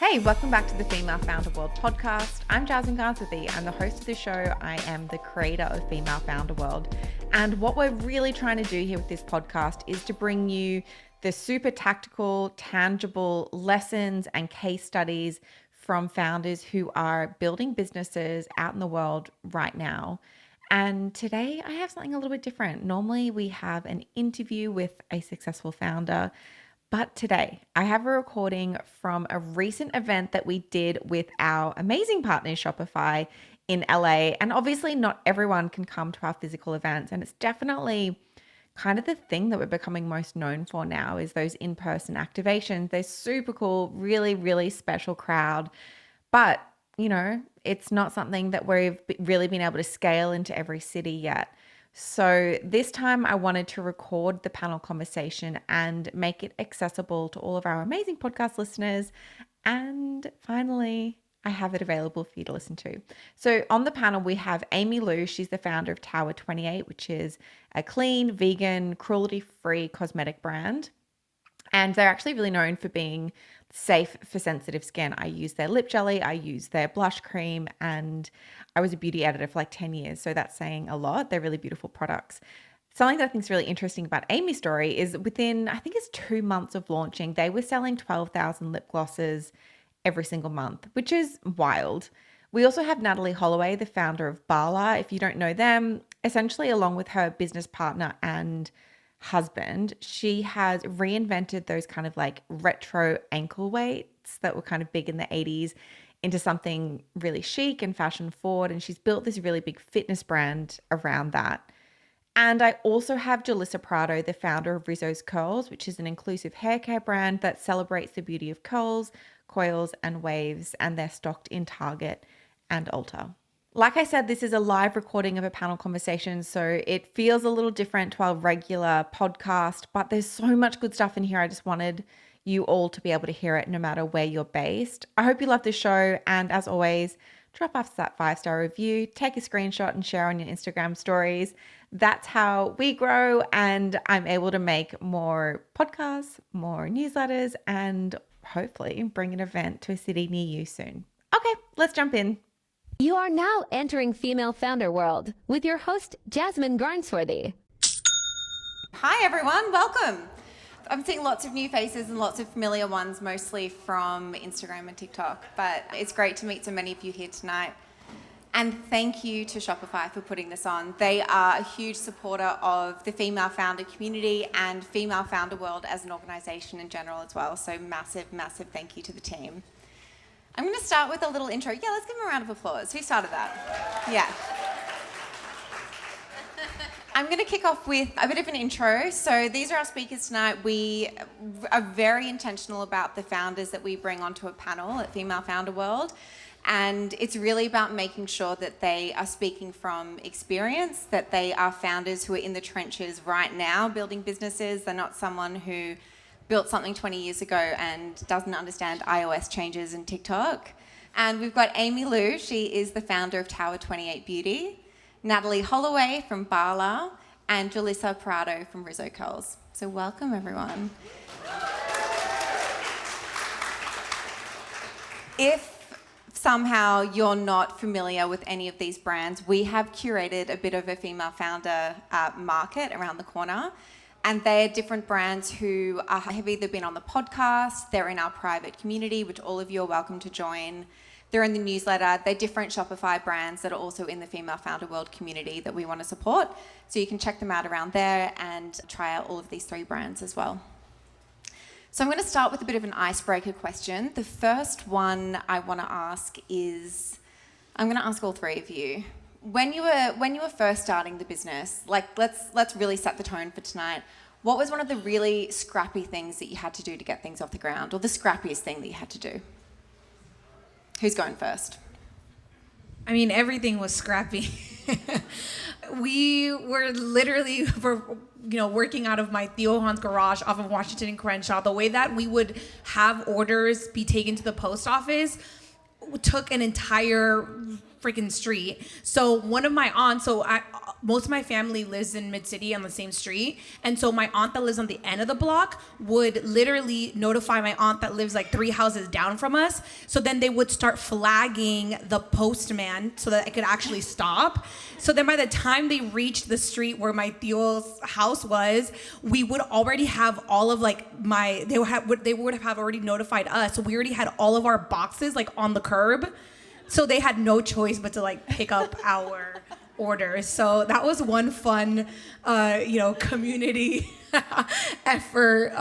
Hey, welcome back to the Female Founder World podcast. I'm Jasmine Gansworthy. I'm the host of the show. I am the creator of Female Founder World. And what we're really trying to do here with this podcast is to bring you the super tactical, tangible lessons and case studies from founders who are building businesses out in the world right now. And today I have something a little bit different. Normally we have an interview with a successful founder. But today, I have a recording from a recent event that we did with our amazing partner, Shopify, in LA. And obviously, not everyone can come to our physical events. And it's definitely kind of the thing that we're becoming most known for now is those in-person activations. They're super cool, really, really special crowd. But, you know, it's not something that we've really been able to scale into every city yet. So this time I wanted to record the panel conversation and make it accessible to all of our amazing podcast listeners. And finally, I have it available for you to listen to. So on the panel, we have Amy Liu. She's the founder of Tower28, which is a clean, vegan, cruelty-free cosmetic brand. And they're actually really known for being safe for sensitive skin. I use their lip jelly, I use their blush cream, and I was a beauty editor for like 10 years. So that's saying a lot. They're really beautiful products. Something that I think is really interesting about Amy's story is within, I think it's 2 months of launching, they were selling 12,000 lip glosses every single month, which is wild. We also have Natalie Holloway, the founder of Bala. If you don't know them, essentially along with her business partner and husband, she has reinvented those kind of like retro ankle weights that were kind of big in the 80s into something really chic and fashion forward. And she's built this really big fitness brand around that. And I also have Julissa Prado, the founder of Rizos Curls, which is an inclusive haircare brand that celebrates the beauty of curls, coils, and waves. And they're stocked in Target and Ulta. Like I said, this is a live recording of a panel conversation, so it feels a little different to our regular podcast, but there's so much good stuff in here. I just wanted you all to be able to hear it no matter where you're based. I hope you love the show, and as always, drop us that 5-star review, take a screenshot and share on your Instagram stories. That's how we grow, and I'm able to make more podcasts, more newsletters, and hopefully bring an event to a city near you soon. Okay, let's jump in. You are now entering Female Founder World with your host, Jasmine Garnsworthy. Hi, everyone. Welcome. I'm seeing lots of new faces and lots of familiar ones, mostly from Instagram and TikTok, but it's great to meet so many of you here tonight. And thank you to Shopify for putting this on. They are a huge supporter of the female founder community and Female Founder World as an organization in general as well. So massive, massive thank you to the team. I'm going to start with a little intro. Yeah, let's give them a round of applause. Who started that? Yeah. I'm going to kick off with a bit of an intro. So these are our speakers tonight. We are very intentional about the founders that we bring onto a panel at Female Founder World. And it's really about making sure that they are speaking from experience, that they are founders who are in the trenches right now building businesses. They're not someone who built something 20 years ago and doesn't understand iOS changes and TikTok. And we've got Amy Liu. She is the founder of Tower28 Beauty. Natalie Holloway from Bala, and Julissa Prado from Rizos Curls. So welcome, everyone. If somehow you're not familiar with any of these brands, we have curated a bit of a female founder market around the corner. And they're different brands who have either been on the podcast, they're in our private community, which all of you are welcome to join. They're in the newsletter. They're different Shopify brands that are also in the Female Founder World community that we want to support. So you can check them out around there and try out all of these 3 brands as well. So I'm going to start with a bit of an icebreaker question. The first one I want to ask is, I'm going to ask all 3 of you. When you were first starting the business, like let's really set the tone for tonight. What was one of the really scrappy things that you had to do to get things off the ground, or the scrappiest thing that you had to do? Who's going first? I mean, everything was scrappy. We were literally working out of my Theo Han's garage off of Washington and Crenshaw. The way that we would have orders be taken to the post office took an entire freaking street. So one of my aunts, most of my family lives in Mid-City on the same street. And so my aunt that lives on the end of the block would literally notify my aunt that lives like 3 houses down from us. So then they would start flagging the postman so that I could actually stop. So then by the time they reached the street where my tio's house was, we would already have all of like they would have already notified us. So we already had all of our boxes like on the curb. So they had no choice but to like pick up our orders. So that was one fun, community effort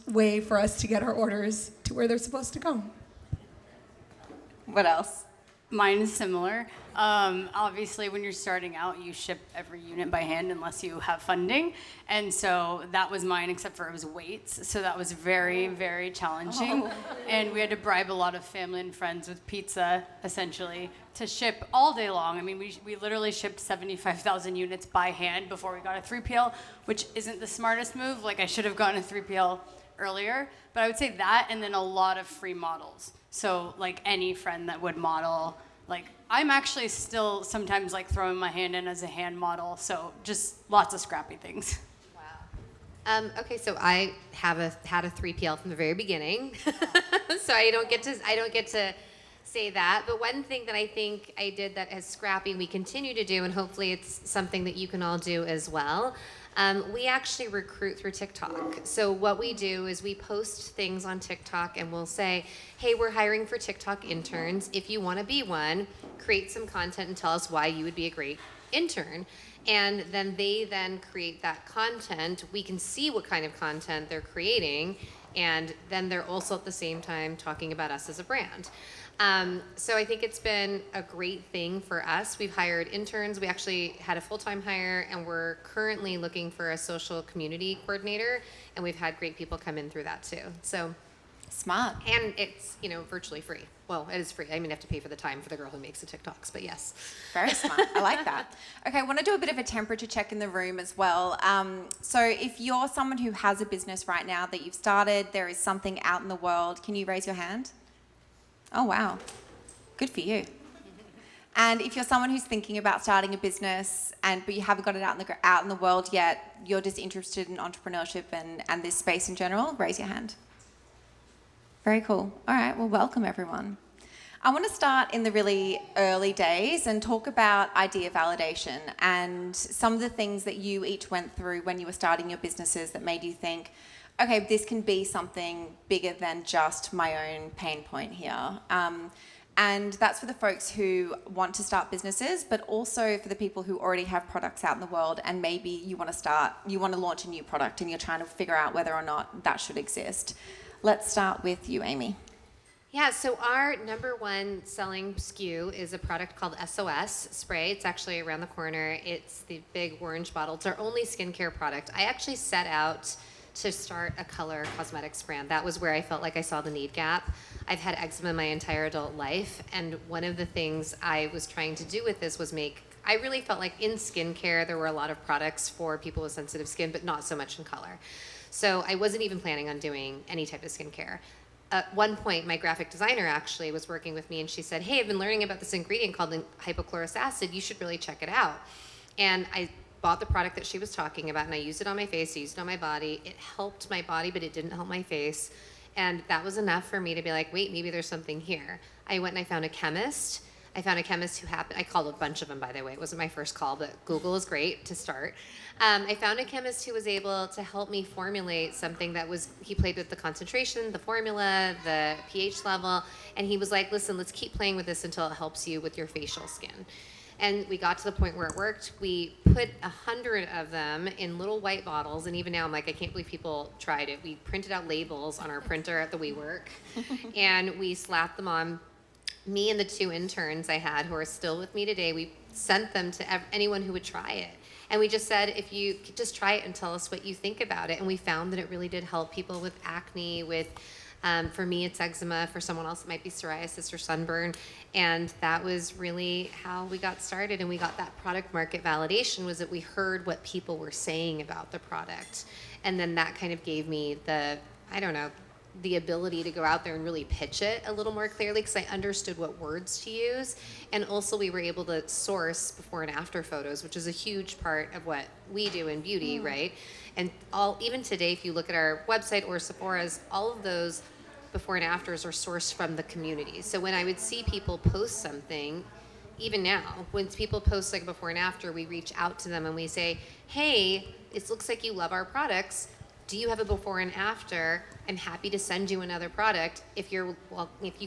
way for us to get our orders to where they're supposed to go. What else? Mine is similar. Obviously, when you're starting out, you ship every unit by hand unless you have funding. And so that was mine, except for it was weights. So that was very, very challenging. Oh. And we had to bribe a lot of family and friends with pizza, essentially, to ship all day long. I mean, we literally shipped 75,000 units by hand before we got a 3PL, which isn't the smartest move. Like, I should have gotten a 3PL earlier. But I would say that, and then a lot of free models. So, like, any friend that would model, like, I'm actually still sometimes, like, throwing my hand in as a hand model. So, just lots of scrappy things. Wow. Okay, so I had a 3PL from the very beginning. So I don't get to say that. But one thing that I think I did that as scrappy we continue to do, and hopefully it's something that you can all do as well, we actually recruit through TikTok. So what we do is we post things on TikTok and we'll say, hey, we're hiring for TikTok interns. If you want to be one, create some content and tell us why you would be a great intern. And then they create that content. We can see what kind of content they're creating. And then they're also at the same time talking about us as a brand. So I think it's been a great thing for us. We've hired interns. We actually had a full-time hire, and we're currently looking for a social community coordinator, and we've had great people come in through that too. So smart. And it's, virtually free. Well, it is free. I mean, you have to pay for the time for the girl who makes the TikToks, but yes. Very smart. I like that. Okay, I want to do a bit of a temperature check in the room as well. So if you're someone who has a business right now that you've started, there is something out in the world, can you raise your hand? Oh, wow. Good for you. And if you're someone who's thinking about starting a business but you haven't got it out in the world yet, you're just interested in entrepreneurship and this space in general, raise your hand. Very cool. All right, well, welcome everyone. I want to start in the really early days and talk about idea validation and some of the things that you each went through when you were starting your businesses that made you think, okay, this can be something bigger than just my own pain point here. And that's for the folks who want to start businesses, but also for the people who already have products out in the world and maybe you want to launch a new product and you're trying to figure out whether or not that should exist. Let's start with you, Amy. Yeah, so our number one selling SKU is a product called SOS Spray. It's actually around the corner. It's the big orange bottle. It's our only skincare product. I actually set out to start a color cosmetics brand. That was where I felt like I saw the need gap. I've had eczema my entire adult life, and one of the things I was trying to do with this was I really felt like in skincare there were a lot of products for people with sensitive skin, but not so much in color. So I wasn't even planning on doing any type of skincare. At one point, my graphic designer actually was working with me, and she said, hey, I've been learning about this ingredient called hypochlorous acid. You should really check it out. And I bought the product that she was talking about, and I used it on my face, I used it on my body. It helped my body, but it didn't help my face. And that was enough for me to be like, wait, maybe there's something here. I went and I found a chemist. I found a chemist who I called a bunch of them, by the way. It wasn't my first call, but Google is great to start. I found a chemist who was able to help me formulate something he played with the concentration, the formula, the pH level, and he was like, listen, let's keep playing with this until it helps you with your facial skin. And we got to the point where it worked. We put 100 of them in little white bottles, and even now I'm like, I can't believe people tried it. We printed out labels on our printer at the WeWork, and we slapped them on. Me and the 2 interns I had who are still with me today, we sent them to anyone who would try it. And we just said, if you could just try it and tell us what you think about it. And we found that it really did help people with acne, for me, it's eczema. For someone else, it might be psoriasis or sunburn. And that was really how we got started. And we got that product market validation, was that we heard what people were saying about the product. And then that kind of gave me the ability to go out there and really pitch it a little more clearly, because I understood what words to use. And also we were able to source before and after photos, which is a huge part of what we do in beauty, right? And even today, if you look at our website or Sephora's, all of those before and afters are sourced from the community. So when I would see people post something, even now, when people post like before and after, we reach out to them and we say, hey, it looks like you love our products. Do you have a before and after? I'm happy to send you another product if you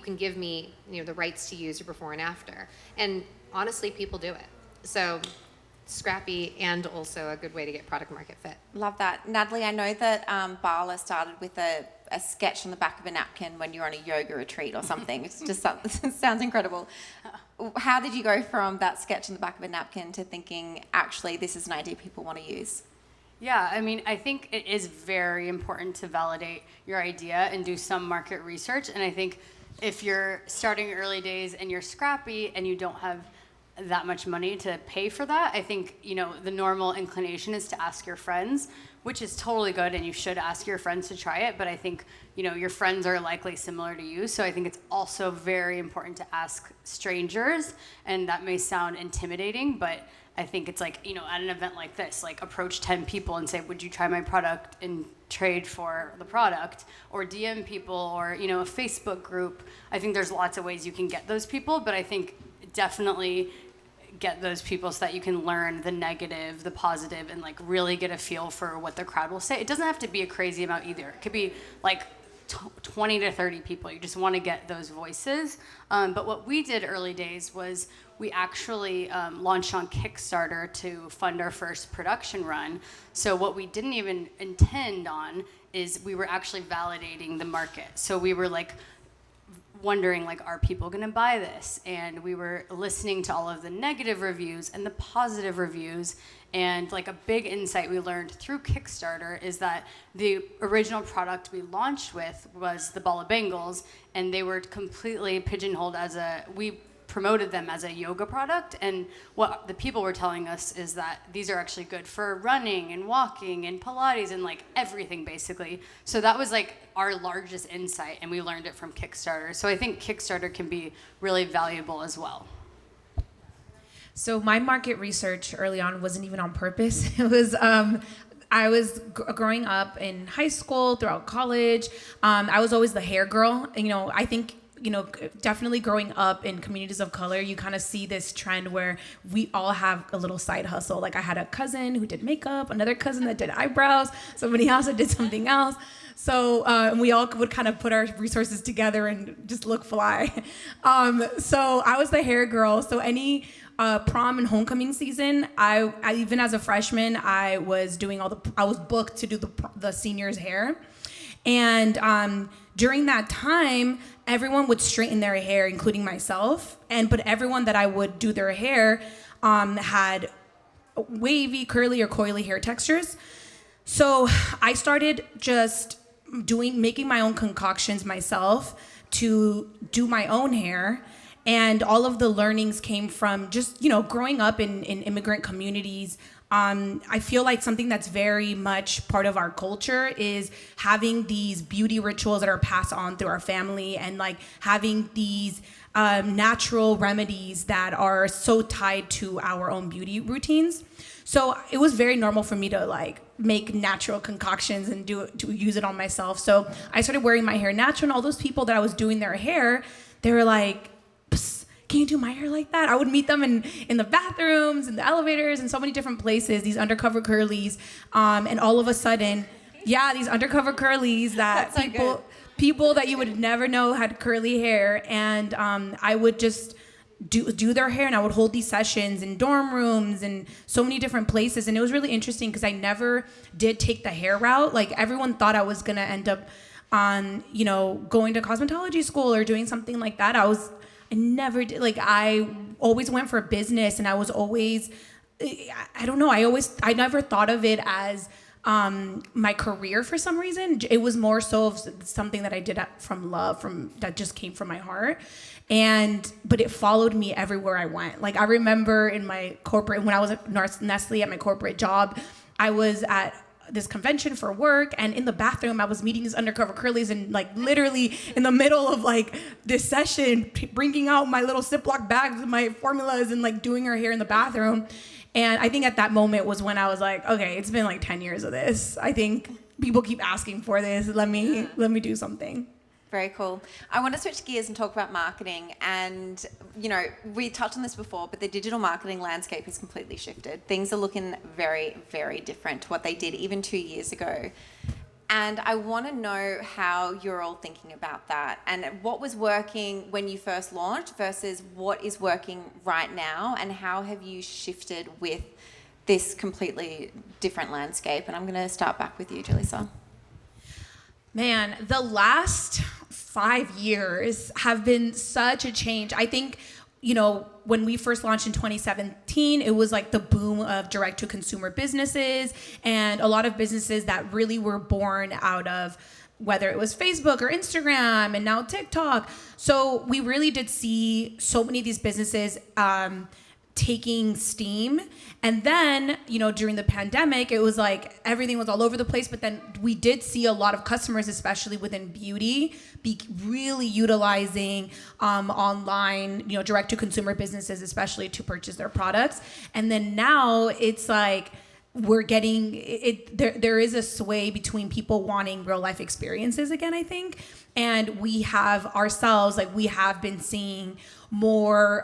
can give me, the rights to use your before and after. And honestly, people do it. So scrappy and also a good way to get product market fit. Love that. Natalie, I know that Bala started with a sketch on the back of a napkin when you're on a yoga retreat or something. It's just it sounds incredible. How did you go from that sketch on the back of a napkin to thinking, actually, this is an idea people want to use? Yeah, I mean, I think it is very important to validate your idea and do some market research. And I think if you're starting early days and you're scrappy and you don't have that much money to pay for that, I think, the normal inclination is to ask your friends, which is totally good, and you should ask your friends to try it. But I think, your friends are likely similar to you. So I think it's also very important to ask strangers. And that may sound intimidating, but I think it's like, at an event like this, like approach 10 people and say, would you try my product and trade for the product? Or DM people, or, a Facebook group. I think there's lots of ways you can get those people, but I think definitely get those people so that you can learn the negative, the positive, and like really get a feel for what the crowd will say. It doesn't have to be a crazy amount either. It could be like 20 to 30 people. You just want to get those voices. But what we did early days was we actually launched on Kickstarter to fund our first production run. So what we didn't even intend on is we were actually validating the market. So we were like wondering, like, are people going to buy this? And we were listening to all of the negative reviews and the positive reviews. And like a big insight we learned through Kickstarter is that the original product we launched with was the Bala bangles, and they were completely pigeonholed we promoted them as a yoga product. And what the people were telling us is that these are actually good for running and walking and Pilates and like everything basically. So that was like our largest insight, and we learned it from Kickstarter. So I think Kickstarter can be really valuable as well. So my market research early on wasn't even on purpose. It was, I was growing up in high school, throughout college. I was always the hair girl. And, I think, definitely growing up in communities of color, you kind of see this trend where we all have a little side hustle. Like I had a cousin who did makeup, another cousin that did eyebrows, somebody else that did something else. So we all would kind of put our resources together and just look fly. So I was the hair girl. So any prom and homecoming season, I even as a freshman, I was booked to do the seniors' hair. And during that time, everyone would straighten their hair, including myself. But everyone that I would do their hair had wavy, curly, or coily hair textures. So I started just making my own concoctions myself to do my own hair. And all of the learnings came from just, growing up in immigrant communities. I feel like something that's very much part of our culture is having these beauty rituals that are passed on through our family, and like having these natural remedies that are so tied to our own beauty routines. So it was very normal for me to like make natural concoctions and to use it on myself. So I started wearing my hair natural, and all those people that I was doing their hair, they were like, can you do my hair like that? I would meet them in the bathrooms, in the elevators, in so many different places, these undercover curlies. And all of a sudden, these undercover curlies that people that you would never know had curly hair. And I would just do their hair, and I would hold these sessions in dorm rooms and so many different places. And it was really interesting because I never did take the hair route. Like everyone thought I was gonna end up on, going to cosmetology school or doing something like that. I never did. Like I always went for business, and I was always, I don't know. I never thought of it as my career for some reason. It was more so of something that I did from love, that just came from my heart. But it followed me everywhere I went. Like I remember in my corporate, when I was at Nestle at my corporate job, I was at this convention for work, and in the bathroom I was meeting these undercover curlies, and like literally in the middle of like this session, bringing out my little Ziploc bags with my formulas and like doing her hair in the bathroom. And I think at that moment was when I was like, okay, it's been like 10 years of this. I think people keep asking for this. Let me do something. Very cool. I want to switch gears and talk about marketing. And, you know, we touched on this before, but the digital marketing landscape has completely shifted. Things are looking very, very different to what they did even 2 years ago. And I want to know how you're all thinking about that, and what was working when you first launched versus what is working right now, and how have you shifted with this completely different landscape? And I'm going to start back with you, Julissa. Man, the last 5 years have been such a change. I think, you know, when we first launched in 2017, it was like the boom of direct to consumer businesses, and a lot of businesses that really were born out of whether it was Facebook or Instagram and now TikTok. So we really did see so many of these businesses taking steam. And then, you know, during the pandemic, it was like everything was all over the place. But then we did see a lot of customers, especially within beauty, be really utilizing online, you know, direct to consumer businesses, especially to purchase their products. And then now it's like we're getting it. There is a sway between people wanting real life experiences again, I think. And we have ourselves, like we have been seeing more,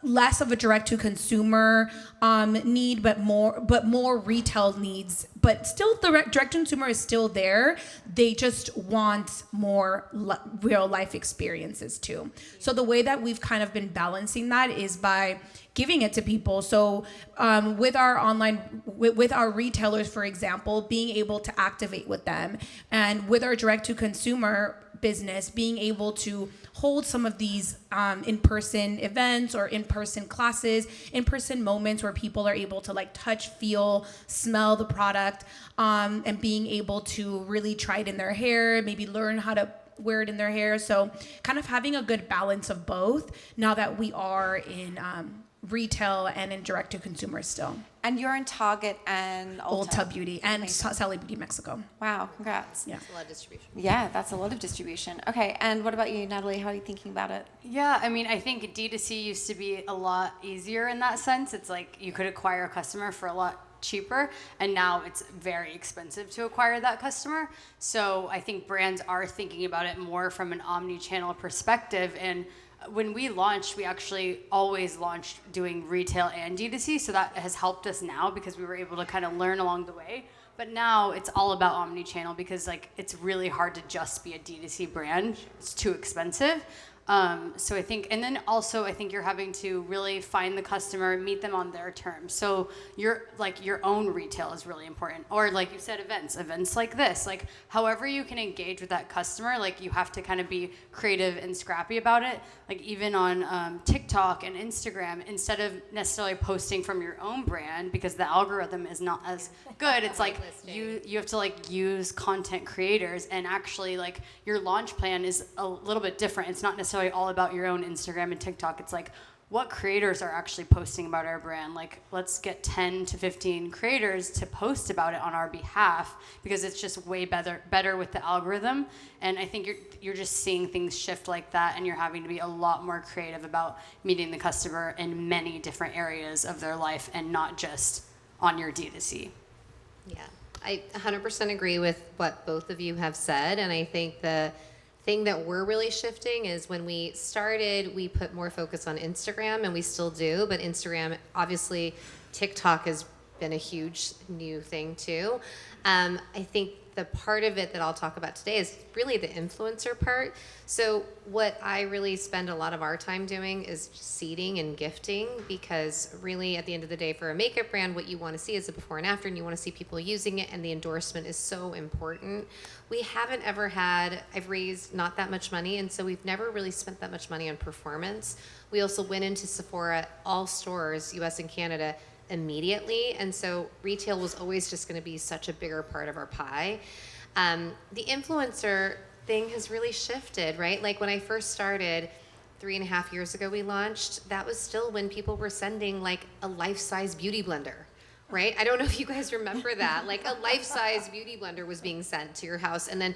less of a direct to consumer need, but more retail needs. But still, the direct to consumer is still there. They just want more real life experiences too. So the way that we've kind of been balancing that is by giving it to people. So with our retailers, for example, being able to activate with them, and with our direct to consumer business, being able to hold some of these in-person events or in-person classes, in-person moments where people are able to like touch, feel, smell the product, and being able to really try it in their hair, maybe learn how to wear it in their hair. So kind of having a good balance of both now that we are in retail and in direct to consumer still. And you're in Target and Ulta Beauty and Sally Beauty Mexico. Wow, congrats. Yeah. That's a lot of distribution. Yeah, that's a lot of distribution. Okay, and what about you, Natalie? How are you thinking about it? Yeah, I mean, I think D2C used to be a lot easier in that sense. It's like you could acquire a customer for a lot cheaper, and now it's very expensive to acquire that customer. So I think brands are thinking about it more from an omni-channel perspective. And when we launched, we actually always launched doing retail and D2C, so that has helped us now because we were able to kind of learn along the way. But now it's all about omni-channel because like it's really hard to just be a D2C brand. It's too expensive. So I think, and then also I think you're having to really find the customer, meet them on their terms. So your own retail is really important. Or like you said, events like this, like however you can engage with that customer, like you have to kind of be creative and scrappy about it. Like even on TikTok and Instagram, instead of necessarily posting from your own brand because the algorithm is not as good, it's like you have to like use content creators, and actually like your launch plan is a little bit different. It's not necessarily all about your own Instagram and TikTok. It's like what creators are actually posting about our brand. Like let's get 10 to 15 creators to post about it on our behalf because it's just way better with the algorithm. And I think you're just seeing things shift like that, and you're having to be a lot more creative about meeting the customer in many different areas of their life and not just on your D2C. Yeah, I 100% agree with what both of you have said, and I think the thing that we're really shifting is when we started, we put more focus on Instagram, and we still do, but Instagram, obviously, TikTok has been a huge new thing too. I think the part of it that I'll talk about today is really the influencer part. So what I really spend a lot of our time doing is seeding and gifting, because really at the end of the day for a makeup brand, what you want to see is a before and after, and you want to see people using it, and the endorsement is so important. We haven't ever had, I've raised not that much money, and so we've never really spent that much money on performance. We also went into Sephora, all stores, US and Canada, immediately, and so retail was always just going to be such a bigger part of our pie. The influencer thing has really shifted, right? Like when I first started 3.5 years ago, we launched, that was still when people were sending like a life-size beauty blender right? I don't know if you guys remember that. Like a life-size beauty blender was being sent to your house, and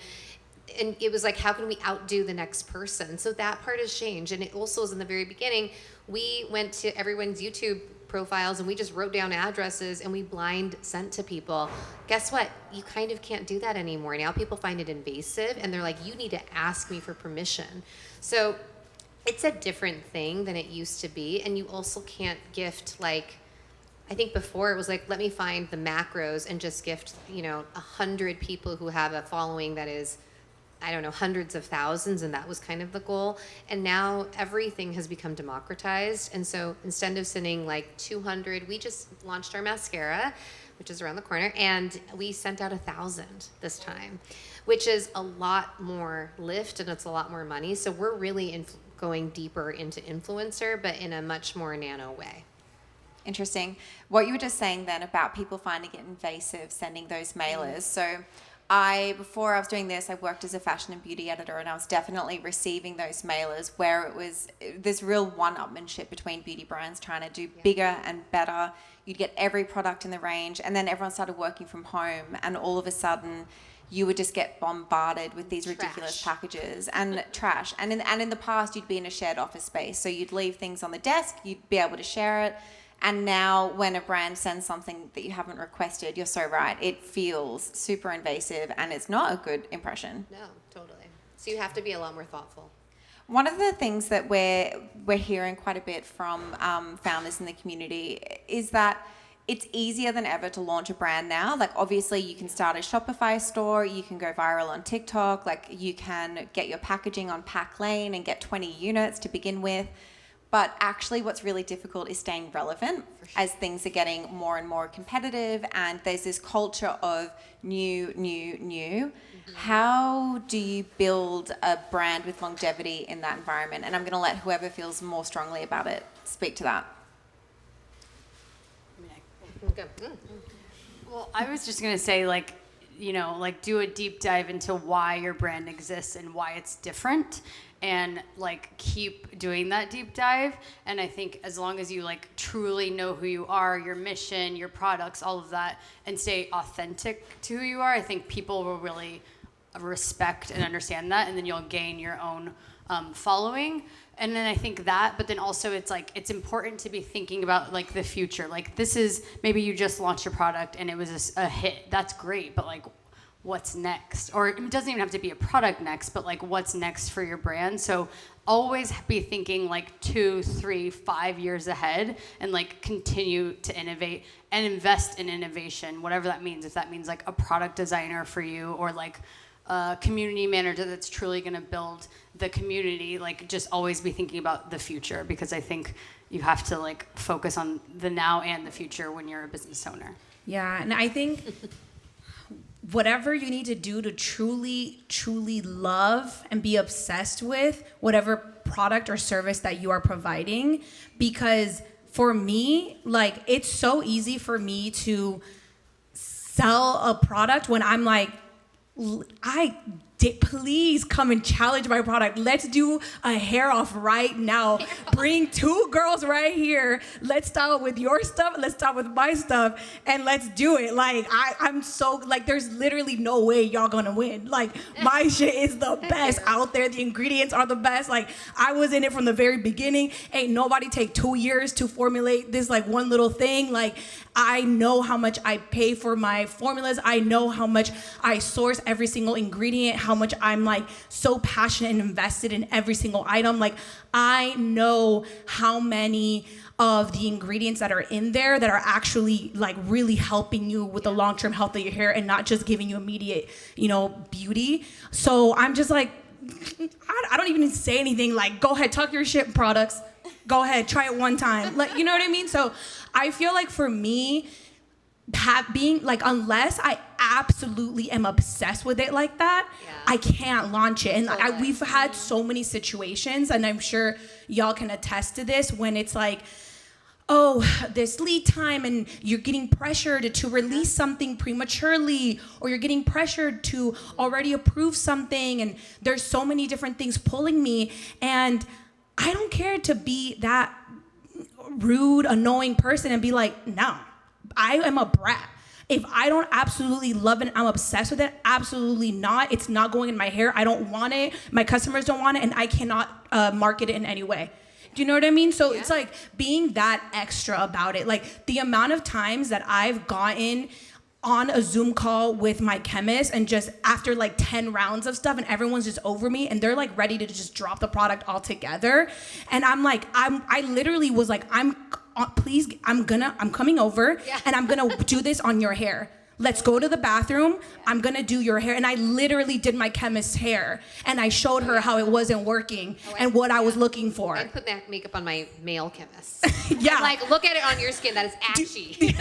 it was like, how can we outdo the next person? So that part has changed. And it also was in the very beginning, we went to everyone's YouTube profiles and we just wrote down addresses and we blind sent to people. Guess what? You kind of can't do that anymore. Now people find it invasive and they're like, you need to ask me for permission. So it's a different thing than it used to be. And you also can't gift, like, I think before it was like, let me find the macros and just gift, 100 people who have a following that is, I don't know, hundreds of thousands, and that was kind of the goal. And now everything has become democratized. And so instead of sending like 200, we just launched our mascara, which is around the corner, and we sent out 1,000 this time, which is a lot more lift and it's a lot more money. So we're really going deeper into influencer, but in a much more nano way. Interesting. What you were just saying then about people finding it invasive, sending those mailers. So before I was doing this, I worked as a fashion and beauty editor, and I was definitely receiving those mailers where it was this real one-upmanship between beauty brands trying to do bigger and better. You'd get every product in the range, and then everyone started working from home, and all of a sudden you would just get bombarded with these ridiculous packages and trash. And in the past, you'd be in a shared office space, so you'd leave things on the desk, you'd be able to share it. And now when a brand sends something that you haven't requested, you're so right, it feels super invasive and it's not a good impression. No, totally. So you have to be a lot more thoughtful. One of the things that we're hearing quite a bit from founders in the community is that it's easier than ever to launch a brand now. Like, obviously you can start a Shopify store, you can go viral on TikTok, like you can get your packaging on Pack Lane and get 20 units to begin with. But actually what's really difficult is staying relevant as things are getting more and more competitive, and there's this culture of new. Mm-hmm. How do you build a brand with longevity in that environment? And I'm going to let whoever feels more strongly about it speak to that. Well, I was just going to say, do a deep dive into why your brand exists and why it's different, and keep doing that deep dive. And I think as long as you truly know who you are, your mission, your products, all of that, and stay authentic to who you are, I think people will really respect and understand that, and then you'll gain your own following. And then I think that, but then also it's important to be thinking about the future. This is, maybe you just launched your product and it was a hit. That's great, but what's next? Or it doesn't even have to be a product next, but what's next for your brand? So always be thinking 2, 3, 5 years ahead, and continue to innovate and invest in innovation, whatever that means. If that means a product designer for you, or a community manager that's truly going to build the community, just always be thinking about the future, because I think you have to focus on the now and the future when you're a business owner. Yeah, and I think whatever you need to do to truly, truly love and be obsessed with whatever product or service that you are providing. Because for me, it's so easy for me to sell a product when I'm please come and challenge my product. Let's do a hair off right now. Bring 2 girls right here. Let's start with your stuff. Let's start with my stuff, and let's do it. I'm so there's literally no way y'all gonna win. My shit is the best out there. The ingredients are the best. I was in it from the very beginning. Ain't nobody take 2 years to formulate this one little thing. I know how much I pay for my formulas. I know how much I source every single ingredient, how much I'm so passionate and invested in every single item. I know how many of the ingredients that are in there that are actually really helping you with the long-term health of your hair and not just giving you immediate, beauty. So I'm just I don't even need to say anything. Go ahead, talk your shit, products. Go ahead, try it one time. You know what I mean? So I feel for me, being unless I absolutely am obsessed with it that, I can't launch it. And we've had so many situations, and I'm sure y'all can attest to this, when it's this lead time, and you're getting pressured to release something prematurely, or you're getting pressured to already approve something, and there's so many different things pulling me, and I don't care to be that rude, annoying person and be no, I am a brat. If I don't absolutely love it, I'm obsessed with it, absolutely not. It's not going in my hair. I don't want it. My customers don't want it, and I cannot market it in any way. Do you know what I mean? So it's like being that extra about it. Like the amount of times that I've gotten on a Zoom call with my chemist and just after like 10 rounds of stuff and everyone's just over me and they're like ready to just drop the product altogether. And I'm like, I literally was like, please, I'm coming over and I'm gonna do this on your hair. Let's go to the bathroom. I'm gonna do your hair. And I literally did my chemist's hair and I showed her how it wasn't working and what I was looking for. I put makeup on my male chemist. Yeah. I'm like, look at it on your skin. That is ashy.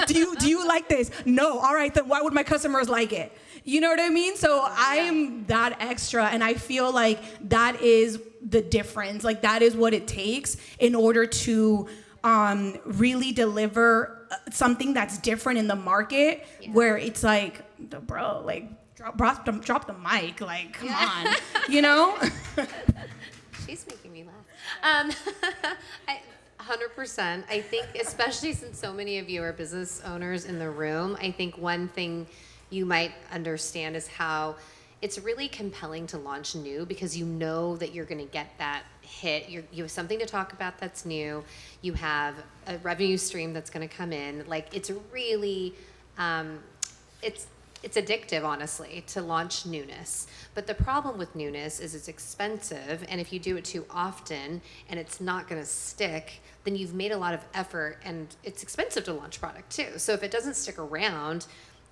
Do you like this? No. All right, then why would my customers like it? You know what I mean? So I am that extra, and I feel like that is the difference. Like that is what it takes in order to really deliver something that's different in the market, where it's like, bro, like drop the mic, like come on, you know. She's making me laugh. 100%. I think, especially since so many of you are business owners in the room, I think one thing you might understand is how it's really compelling to launch new, because you know that you're going to get that hit. You have something to talk about that's new. You have a revenue stream that's going to come in. Like it's really, it's addictive, honestly, to launch newness. But the problem with newness is it's expensive, and if you do it too often and it's not going to stick, then you've made a lot of effort, and it's expensive to launch product too. So if it doesn't stick around,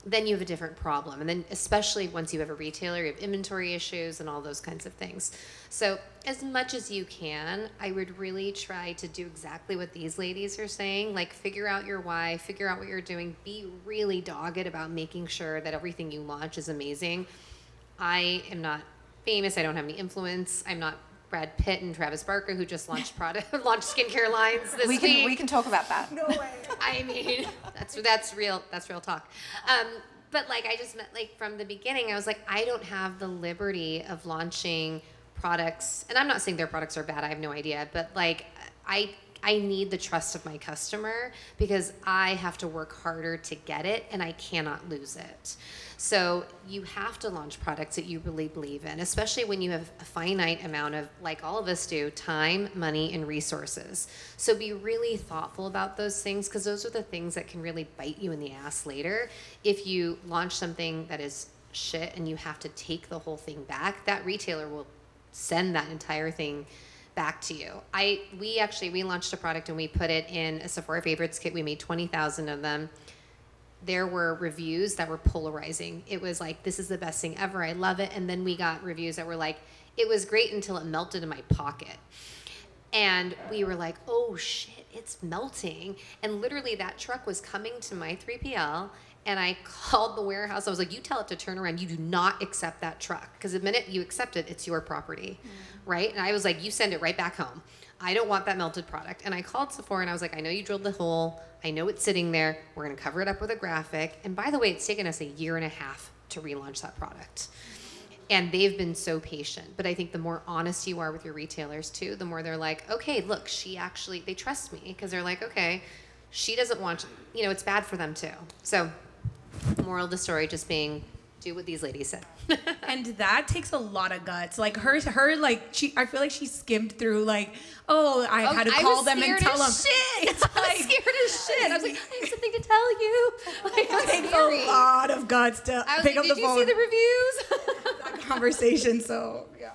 then you have a different problem. And then especially once you have a retailer, you have inventory issues and all those kinds of things. So as much as you can, I would really try to do exactly what these ladies are saying, like figure out your why, figure out what you're doing, be really dogged about making sure that everything you launch is amazing. I am not famous. I don't have any influence. I'm not Brad Pitt and Travis Barker, who just launched skincare lines this week. We can talk about that. No way. I mean, that's real talk. But like, I just meant, like, from the beginning, I was like, I don't have the liberty of launching products, and I'm not saying their products are bad. I have no idea, but like, I need the trust of my customer, because I have to work harder to get it, and I cannot lose it. So you have to launch products that you really believe in, especially when you have a finite amount of, like all of us do, time, money, and resources. So be really thoughtful about those things, because those are the things that can really bite you in the ass later. If you launch something that is shit and you have to take the whole thing back, that retailer will send that entire thing back to you. We launched a product and we put it in a Sephora Favorites kit. We made 20,000 of them. There were reviews that were polarizing. It was like, this is the best thing ever. I love it. And then we got reviews that were like, it was great until it melted in my pocket. And we were like, oh shit, it's melting. And literally that truck was coming to my 3PL, and I called the warehouse. I was like, you tell it to turn around. You do not accept that truck, because the minute you accept it, it's your property, right? And I was like, you send it right back home. I don't want that melted product. And I called Sephora and I was like, I know you drilled the hole. I know it's sitting there. We're going to cover it up with a graphic. And by the way, it's taken us 1.5 years to relaunch that product. And they've been so patient. But I think the more honest you are with your retailers too, the more they're like, okay, look, they trust me, because they're like, okay, she doesn't want, it's bad for them too. So moral of the story just being, do what these ladies said. And that takes a lot of guts. Like her, like I feel like she skimmed through like, I had to call them and tell them. Shit. I was scared as shit. I was like, I have something to tell you. Like, it takes a lot of guts to pick up the phone. Did you see the reviews? That conversation. So yeah.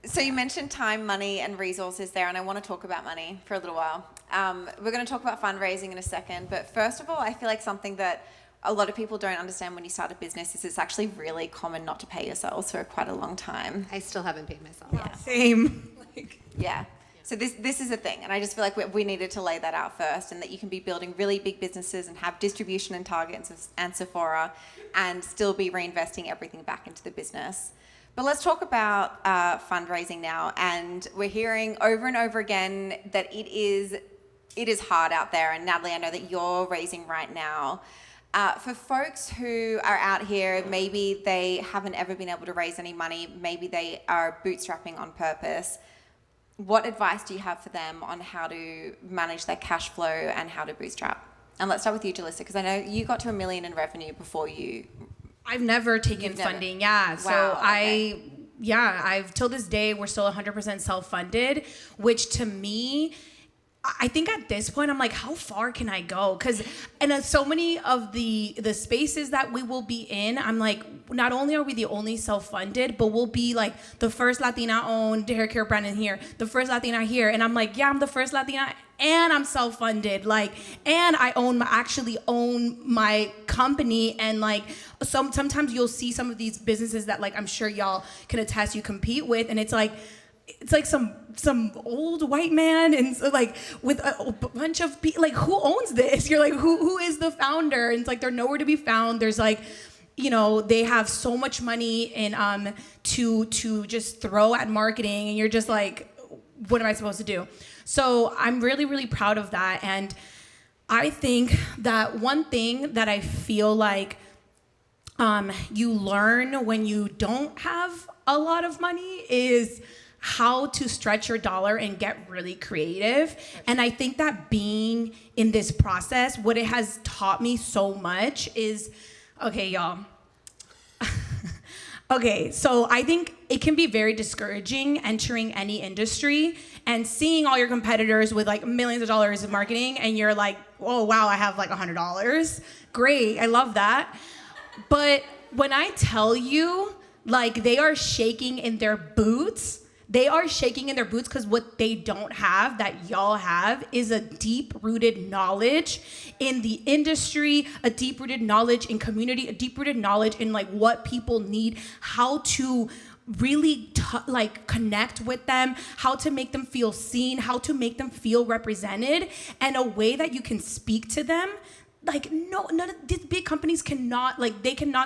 So you mentioned time, money, and resources there, and I want to talk about money for a little while. We're going to talk about fundraising in a second, but first of all, I feel like something that a lot of people don't understand when you start a business is it's actually really common not to pay yourselves for quite a long time. I still haven't paid myself. Yeah. Same. Yeah. So this is a thing, and I just feel like we needed to lay that out first, and that you can be building really big businesses and have distribution in Target and Sephora and still be reinvesting everything back into the business. But let's talk about fundraising now. And we're hearing over and over again that it is hard out there. And Natalie, I know that you're raising right now. For folks who are out here, maybe they haven't ever been able to raise any money, maybe they are bootstrapping on purpose. What advice do you have for them on how to manage their cash flow and how to bootstrap? And let's start with you, Julissa, because I know you got to $1 million in revenue before you. I've never taken funding. Yeah. So Wow, okay. I've till this day, we're still 100% self-funded, which to me, I think at this point, I'm like, how far can I go? Because so many of the spaces that we will be in, I'm like, not only are we the only self-funded, but we'll be like the first Latina-owned haircare brand in here, the first Latina here. And I'm like, yeah, I'm the first Latina and I'm self-funded. Like, and I actually own my company. And like, sometimes you'll see some of these businesses that like, I'm sure y'all can attest you compete with. And it's like some old white man and so like with a bunch of people, like who owns this? You're like, who is the founder? And it's like, they're nowhere to be found. There's like, they have so much money in to just throw at marketing, and you're just like, what am I supposed to do? So I'm really, really proud of that. And I think that one thing that I feel like you learn when you don't have a lot of money is how to stretch your dollar and get really creative. And I think that being in this process, what it has taught me so much is, okay, y'all. Okay, so I think it can be very discouraging entering any industry and seeing all your competitors with like millions of dollars of marketing, and you're like, oh, wow, I have like $100. Great, I love that. But when I tell you, like, they are shaking in their boots, because what they don't have that y'all have is a deep-rooted knowledge in the industry, a deep-rooted knowledge in community, a deep-rooted knowledge in like what people need, how to really connect with them, how to make them feel seen, how to make them feel represented, and a way that you can speak to them. Like, no, none of these big companies cannot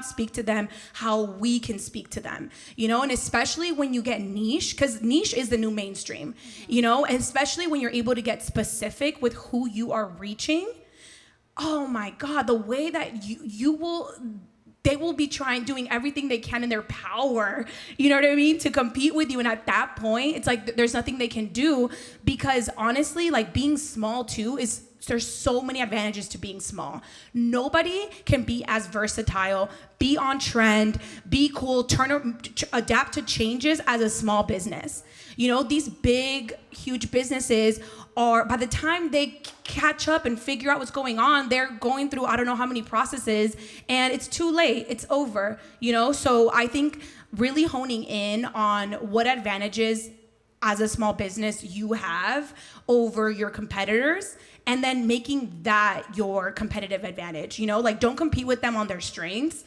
speak to them how we can speak to them, and especially when you get niche, because niche is the new mainstream, and especially when you're able to get specific with who you are reaching. Oh my God, the way that they will be doing everything they can in their power, you know what I mean, to compete with you. And at that point, it's like there's nothing they can do, because honestly, like, being small too there's so many advantages to being small. Nobody can be as versatile, be on trend, be cool, adapt to changes as a small business. These big, huge businesses by the time they catch up and figure out what's going on, they're going through I don't know how many processes, and it's too late. It's over, So I think really honing in on what advantages as a small business you have over your competitors, and then making that your competitive advantage. Like, don't compete with them on their strengths.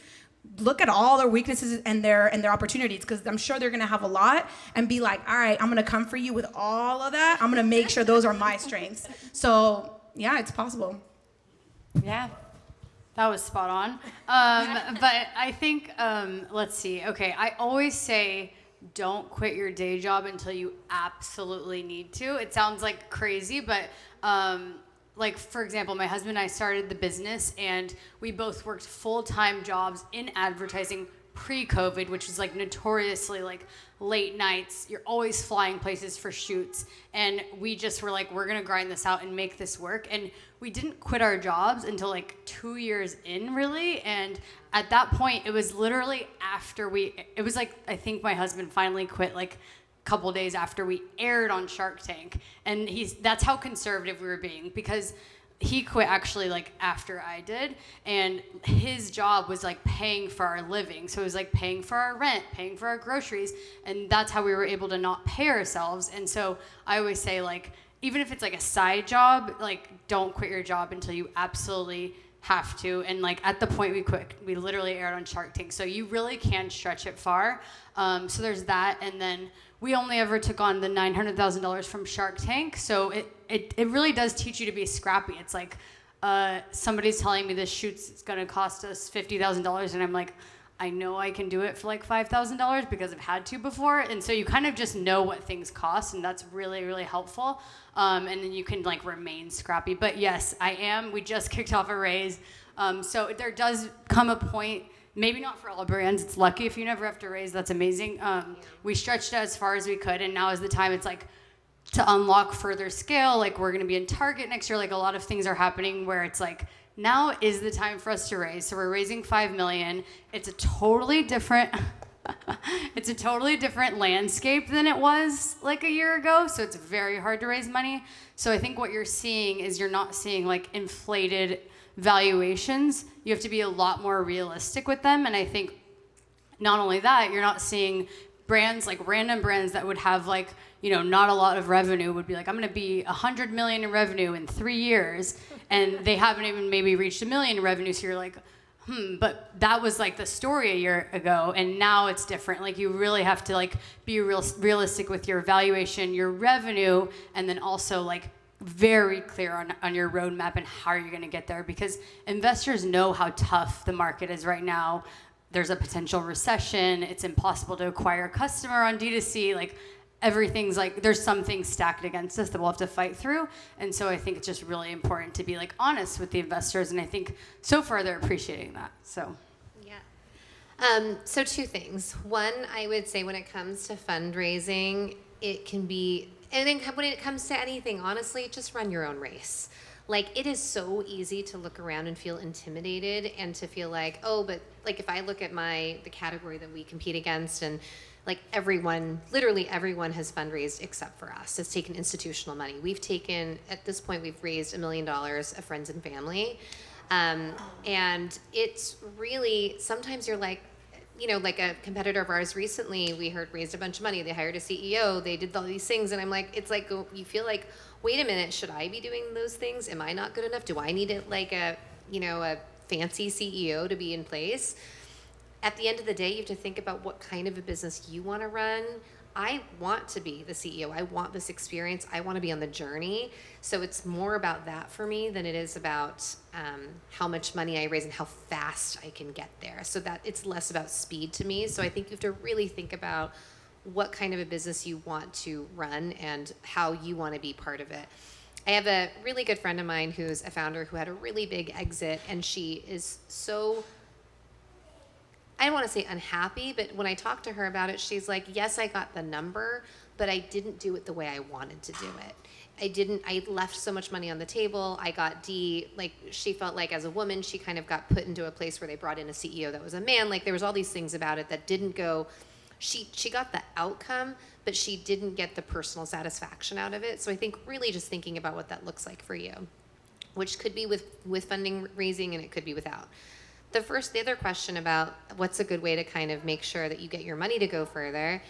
Look at all their weaknesses and their opportunities, because I'm sure they're gonna have a lot, and be like, all right, I'm gonna come for you with all of that. I'm gonna make sure those are my strengths. So yeah, it's possible. Yeah, that was spot on. But I think, let's see. Okay, I always say, don't quit your day job until you absolutely need to. It sounds like crazy, but like, for example, my husband and I started the business, and we both worked full-time jobs in advertising pre-COVID, which is like notoriously like late nights. You're always flying places for shoots. And we just were like, we're going to grind this out and make this work. And we didn't quit our jobs until like 2 years in, really. And at that point, it was literally it was like, I think my husband finally quit like couple days after we aired on Shark Tank, and that's how conservative we were being, because he quit actually like after I did, and his job was like paying for our living, so it was like paying for our rent, paying for our groceries, and that's how we were able to not pay ourselves. And so I always say, like, even if it's like a side job, like, don't quit your job until you absolutely have to. And like, at the point we quit, we literally aired on Shark Tank, so you really can stretch it far. So there's that. And then we only ever took on the $900,000 from Shark Tank. So it really does teach you to be scrappy. It's like, somebody's telling me this shoot's gonna cost us $50,000, and I'm like, I know I can do it for like $5,000 because I've had to before. And so you kind of just know what things cost, and that's really, really helpful. And then you can like remain scrappy. But yes, we just kicked off a raise. So there does come a point, maybe not for all brands. It's lucky if you never have to raise. That's amazing. We stretched as far as we could, and now is the time. It's like, to unlock further scale. Like we're going to be in Target next year. Like a lot of things are happening where it's like, now is the time for us to raise. So we're raising $5 million. It's a totally different landscape than it was like a year ago. So it's very hard to raise money. So I think what you're seeing is you're not seeing like inflated valuations. You have to be a lot more realistic with them. And I think not only that, you're not seeing brands, like random brands that would have like, not a lot of revenue would be like, I'm going to be 100 million in revenue in 3 years. And they haven't even maybe reached 1 million in revenue. So you're like, but that was like the story a year ago. And now it's different. Like you really have to like be realistic with your valuation, your revenue, and then also like very clear on your roadmap and how you're going to get there, because investors know how tough the market is right now. There's a potential recession. It's impossible to acquire a customer on D2C. Like everything's like, there's some things stacked against us that we'll have to fight through. And so I think it's just really important to be like honest with the investors. And I think so far they're appreciating that. So. Yeah. So 2 things. One, I would say when it comes to fundraising, it can be, and then when it comes to anything, honestly, just run your own race. Like it is so easy to look around and feel intimidated and to feel like, oh, but like if I look at the category that we compete against, and like literally everyone has fundraised except for us. Has taken institutional money. At this point, we've raised $1 million of friends and family. And it's really, sometimes you're like, like a competitor of ours recently, we heard raised a bunch of money. They hired a CEO. They did all these things. And I'm like, it's like, you feel like, wait a minute, should I be doing those things? Am I not good enough? Do I need a fancy CEO to be in place? At the end of the day, you have to think about what kind of a business you want to run. I want to be the CEO. I want this experience. I want to be on the journey. So it's more about that for me than it is about how much money I raise and how fast I can get there. So that it's less about speed to me. So I think you have to really think about what kind of a business you want to run and how you want to be part of it. I have a really good friend of mine who's a founder who had a really big exit, and she is so, I don't want to say unhappy, but when I talked to her about it, she's like, yes, I got the number, but I didn't do it the way I wanted to do it. I left so much money on the table. I got she felt like as a woman, she kind of got put into a place where they brought in a CEO that was a man. Like there was all these things about it that didn't go, she got the outcome, but she didn't get the personal satisfaction out of it. So I think really just thinking about what that looks like for you, which could be with funding raising and it could be without. The other question about what's a good way to kind of make sure that you get your money to go further,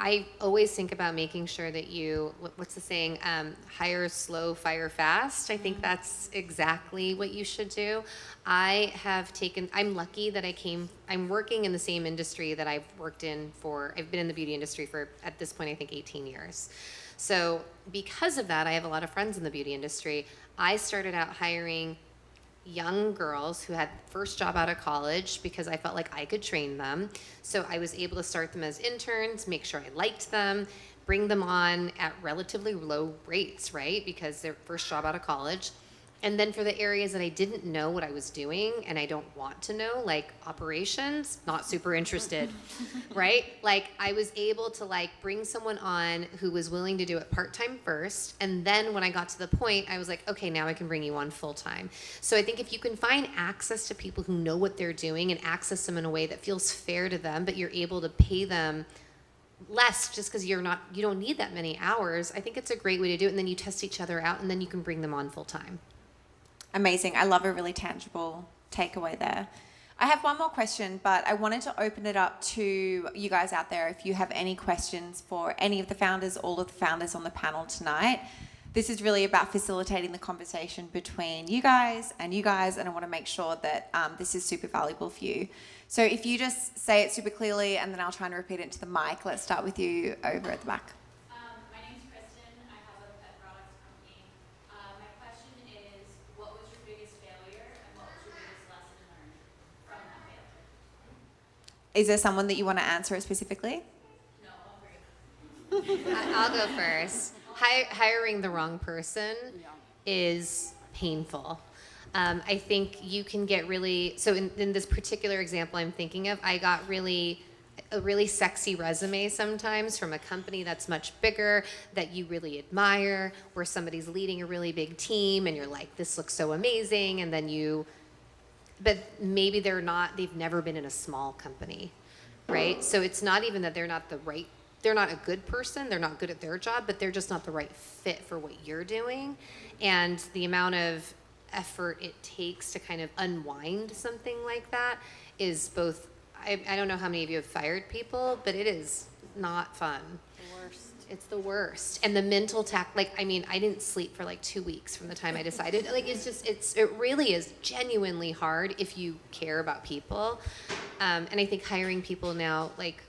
I always think about making sure that you, what's the saying, hire slow, fire fast. I think that's exactly what you should do. I'm lucky that I'm working in the same industry that I've been in the beauty industry for, at this point, I think 18 years. So because of that, I have a lot of friends in the beauty industry. I started out hiring young girls who had first job out of college because I felt like I could train them. So I was able to start them as interns, make sure I liked them, bring them on at relatively low rates, right? Because they're first job out of college. And then for the areas that I didn't know what I was doing and I don't want to know, like operations, not super interested, right? Like I was able to bring someone on who was willing to do it part-time first. And then when I got to the point, I was like, okay, now I can bring you on full-time. So I think if you can find access to people who know what they're doing and access them in a way that feels fair to them, but you're able to pay them less just because you don't need that many hours, I think it's a great way to do it. And then you test each other out and then you can bring them on full-time. Amazing. I love a really tangible takeaway there. I have one more question, but I wanted to open it up to you guys out there. If you have any questions for any of the founders, all of the founders on the panel tonight, this is really about facilitating the conversation between you guys, and I want to make sure that this is super valuable for you. So if you just say it super clearly, and then I'll try and repeat it into the mic. Let's start with you over at the back. Is there someone that you want to answer it specifically? No, I'll go first. Hiring the wrong person is painful. I think you can get really, so in this particular example I'm thinking of, I a really sexy resume sometimes from a company that's much bigger that you really admire, where somebody's leading a really big team and you're like, this looks so amazing, and then but maybe they've never been in a small company, right? So it's not even that they're not a good person, they're not good at their job, but they're just not the right fit for what you're doing. And the amount of effort it takes to kind of unwind something like that is both, I don't know how many of you have fired people, but it is not fun. The worst. It's the worst. And the mental I didn't sleep for like 2 weeks from the time I decided. Like, it really is genuinely hard if you care about people. And I think hiring people now, like,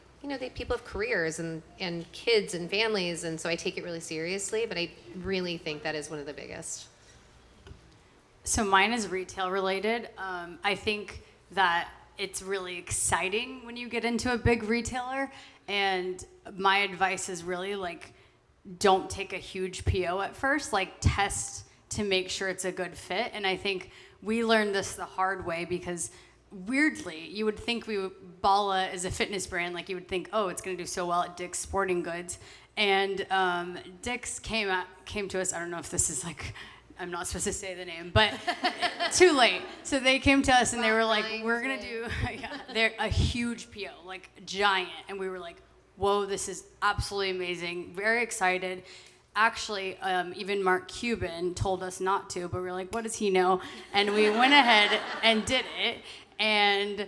people have careers and kids and families, and so I take it really seriously, but I really think that is one of the biggest. So mine is retail related. I think that it's really exciting when you get into a big retailer, and my advice is really like, don't take a huge PO at first, like test to make sure it's a good fit. And I think we learned this the hard way, because weirdly, you would think Bala is a fitness brand, like you would think, oh, it's gonna do so well at Dick's Sporting Goods. And Dick's came to us, I don't know if this is like, I'm not supposed to say the name, but too late. So they came to us and they were like, we're gonna do, they're a huge PO, like giant. And we were like, whoa, this is absolutely amazing, very excited. Actually, even Mark Cuban told us not to, but we were like, what does he know? And we went ahead and did it. And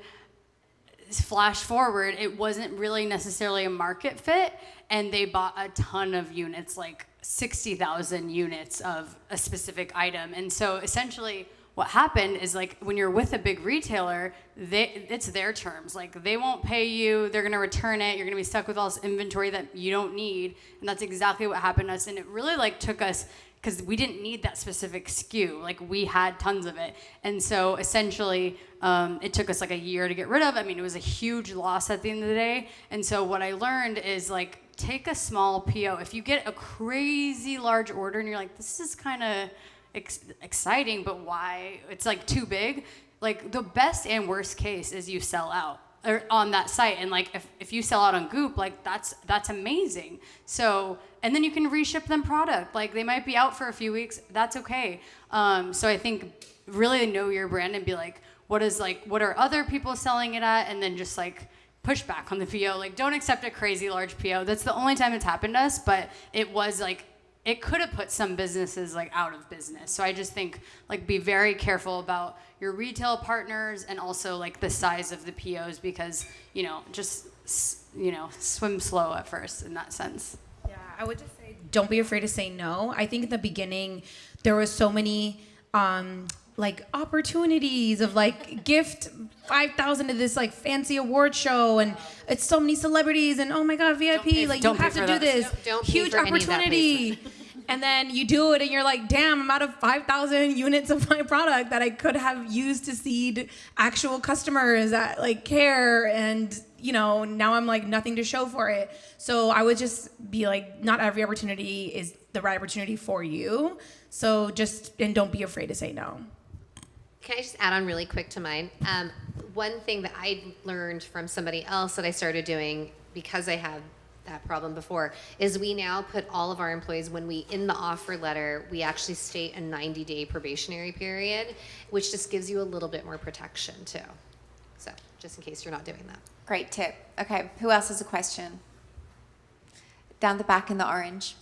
flash forward, it wasn't really necessarily a market fit, and they bought a ton of units, like 60,000 units of a specific item. And so essentially what happened is, like, when you're with a big retailer, it's their terms. Like, they won't pay you, they're gonna return it, you're gonna be stuck with all this inventory that you don't need. And that's exactly what happened to us. And it really took us, because we didn't need that specific SKU. Like, we had tons of it. And so essentially, it took us like a year to get rid of. I mean, it was a huge loss at the end of the day. And so what I learned is, like, take a small PO. If you get a crazy large order and you're like, this is kind of exciting, but why? It's like too big. Like, the best and worst case is you sell out on that site. And like, if you sell out on Goop, like that's amazing. So, and then you can reship them product. Like, they might be out for a few weeks. That's okay. So I think really know your brand and be like, what are other people selling it at? And then just like push back on the PO. Like, don't accept a crazy large PO. That's the only time it's happened to us, but it was like, it could have put some businesses like out of business. So I just think, like, be very careful about your retail partners and also like the size of the POs, because, just, swim slow at first in that sense. Yeah, I would just say, don't be afraid to say no. I think in the beginning, there was so many like opportunities of like gift 5,000 to this like fancy award show, and it's so many celebrities, and oh my God, VIP, like you have to do this huge opportunity. And then you do it and you're like, damn, I'm out of 5,000 units of my product that I could have used to seed actual customers that like care, and now I'm like nothing to show for it. So I would just be like, not every opportunity is the right opportunity for you. So and don't be afraid to say no. Can I just add on really quick to mine? One thing that I learned from somebody else that I started doing, because I had that problem before, is we now put all of our employees, when we, in the offer letter, we actually state a 90-day probationary period, which just gives you a little bit more protection too. So just in case you're not doing that. Great tip. Okay, who else has a question? Down the back in the orange.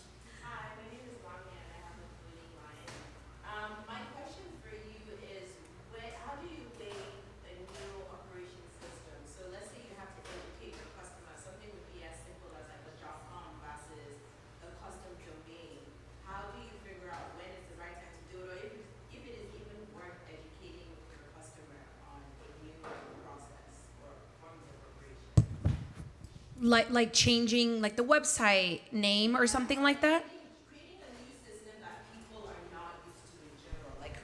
Like changing like the website name or something like that? Creating a new system that people are not used to in general. Like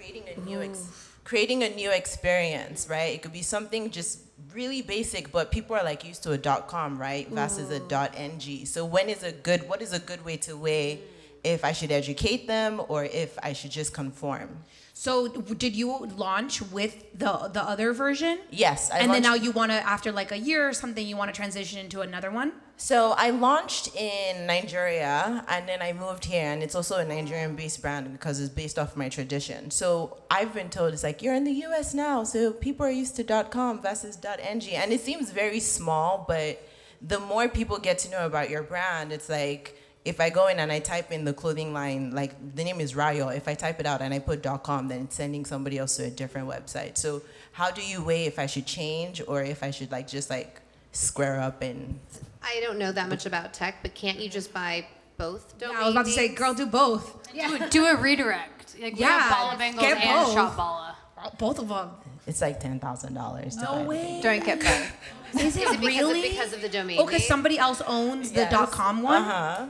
creating a new experience, right? It could be something just really basic, but people are like used to a .com, right? Versus a .ng. So what is a good way to if I should educate them or if I should just conform. So did you launch with the other version? Yes. And then now you want to, after like a year or something, you want to transition into another one? So I launched in Nigeria, and then I moved here, and it's also a Nigerian-based brand because it's based off my tradition. So I've been told it's like, you're in the US now, so people are used to .com versus .ng, and it seems very small, but the more people get to know about your brand, it's like, if I go in and I type in the clothing line, like the name is Rayo, if I type it out and I put .com, then it's sending somebody else to a different website. So how do you weigh if I should change or if I should like just like square up and... I don't know that much about tech, but can't you just buy both domain Yeah, I was about to say, names? girl, do both. Yeah. Do a redirect. Like, we have Bala Bangles get and both. Shop Bala. Both of them. It's like $10,000. No way. Don't get both. Is it really? Because of the domain Oh, because name? somebody else owns the .com one? Uh-huh.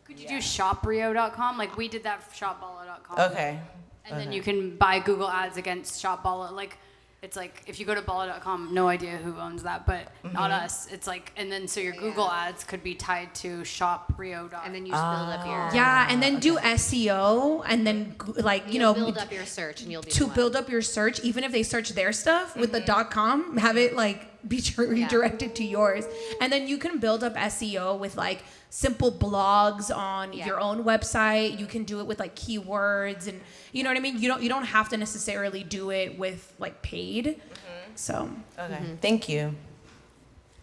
Could you do shoprio.com? Like we did that for shopbala.com. Okay. And then you can buy Google ads against Shop Bala. Like, it's like, if you go to bala.com, no idea who owns that, but not us. It's like, and then so your Google ads could be tied to shoprio.com. And then you just build up your... Yeah, and then do SEO, and then like You'll build up your search, and you'll be to the one. build up your search, even if they search their stuff with the .com, have it like be redirected to yours, and then you can build up SEO with like simple blogs on your own website. You can do it with like keywords, and you know what I mean. You don't have to necessarily do it with like paid. So Okay. Thank you.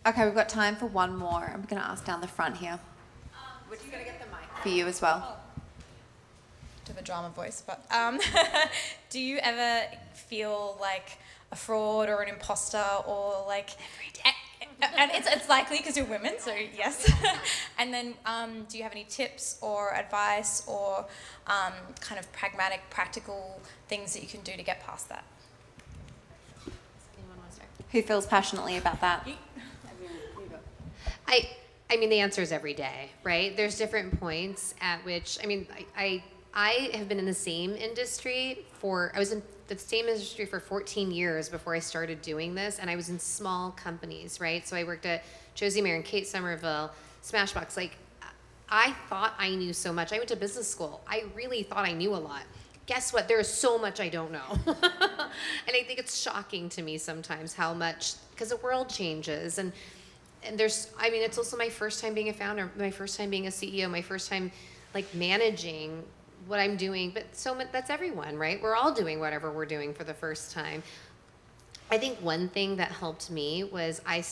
Okay, we've got time for one more. I'm going to ask down the front here. We're just going to get the mic for you as well. To the drama voice, but do you ever feel like a fraud or an imposter or like every day? And it's likely because you're women, so yes. And then do you have any tips or advice or kind of pragmatic, practical things that you can do to get past that? Anyone want to start? Who feels passionately about that? I mean, the answer is every day, right? There's different points at which, I mean, I have been in the same industry I was in the same industry for 14 years before I started doing this, and I was in small companies, right? So I worked at Josie Mayer and Kate Somerville, Smashbox. Like, I thought I knew so much. I went to business school. I really thought I knew a lot. Guess what? There is so much I don't know. And I think it's shocking to me sometimes how much, because the world changes, and there's, I mean, it's also my first time being a founder, my first time being a CEO, my first time like managing what I'm doing, but that's everyone, right? We're all doing whatever we're doing for the first time. I think one thing that helped me was I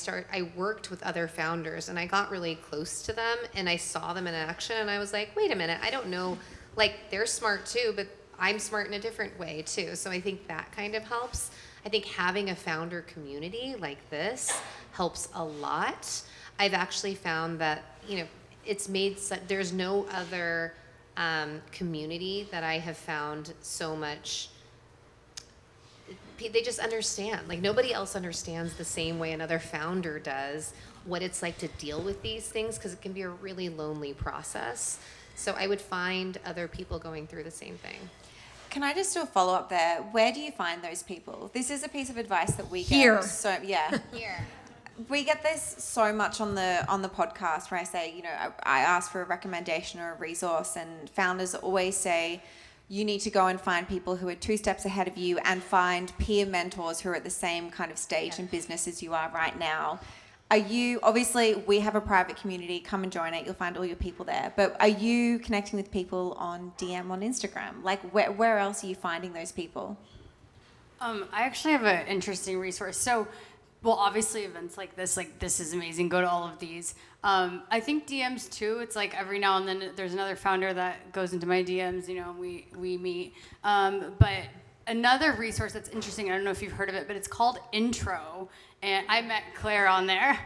worked with other founders, and I got really close to them, and I saw them in action, and I was like, wait a minute, I don't know, like they're smart too, but I'm smart in a different way too. So I think that kind of helps. I think having a founder community like this helps a lot. I've actually found that, you know, it's made there's no other community that I have found so much. They just understand. Like, nobody else understands the same way another founder does what it's like to deal with these things, because it can be a really lonely process. So I would find other people going through the same thing. Can I just do a follow-up there? Where do you find those people? This is a piece of advice that we get. Here. So, yeah. Here. We get this so much on the podcast where I say, you know, I ask for a recommendation or a resource, and founders always say, you need to go and find people who are 2 steps ahead of you and find peer mentors who are at the same kind of stage in business as you are right now. Are you, obviously we have a private community, come and join it, you'll find all your people there, but are you connecting with people on DM on Instagram? Like where else are you finding those people? I actually have an interesting resource. So, well, obviously events like this is amazing. Go to all of these. I think DMs too. It's like every now and then there's another founder that goes into my DMs, you know, we meet. But another resource that's interesting, I don't know if you've heard of it, but it's called Intro. And I met Claire on there.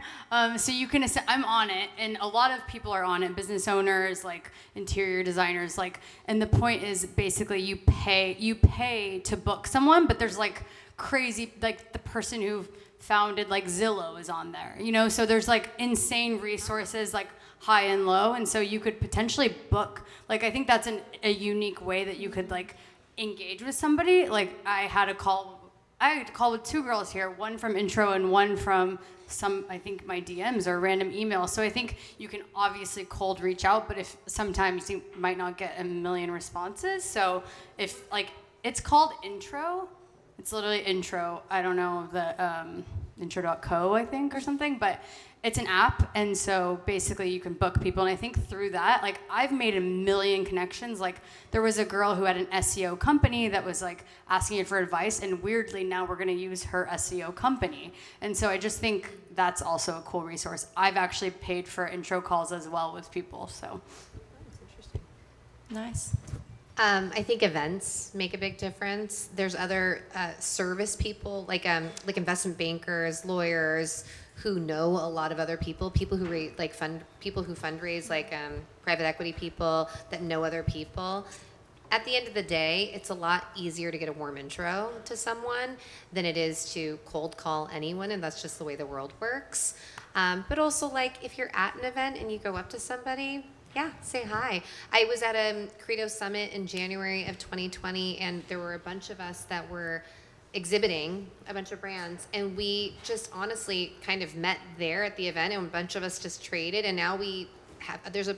So you can, I'm on it, and a lot of people are on it, business owners, like interior designers, like, and the point is basically you pay to book someone, but there's like crazy, like the person who founded like Zillow is on there, you know, so there's like insane resources, like high and low, and so you could potentially book, like, I think that's a unique way that you could like engage with somebody. Like, I had a call I had a call with 2 girls here, one from intro and one from I think my DMs or random emails. So I think you can obviously cold reach out, but if sometimes you might not get a million responses. So if like, it's called intro, it's literally intro. I don't know the intro.co, I think, or something, but it's an app, and so basically you can book people, and I think through that, like, I've made a million connections. Like, there was a girl who had an SEO company that was like asking for advice, and weirdly now we're going to use her SEO company, and so I just think that's also a cool resource. I've actually paid for intro calls as well with people, so. That's interesting. Nice. I think events make a big difference. There's other service people, like investment bankers, lawyers, who know a lot of other people who people who fundraise, like private equity people that know other people. At the end of the day, it's a lot easier to get a warm intro to someone than it is to cold call anyone, and that's just the way the world works. But also, like, if you're at an event and you go up to somebody, yeah, say hi. I was at a Credo Summit in January of 2020, and there were a bunch of us that were exhibiting a bunch of brands, and we just honestly kind of met there at the event, and a bunch of us just traded, and now there's a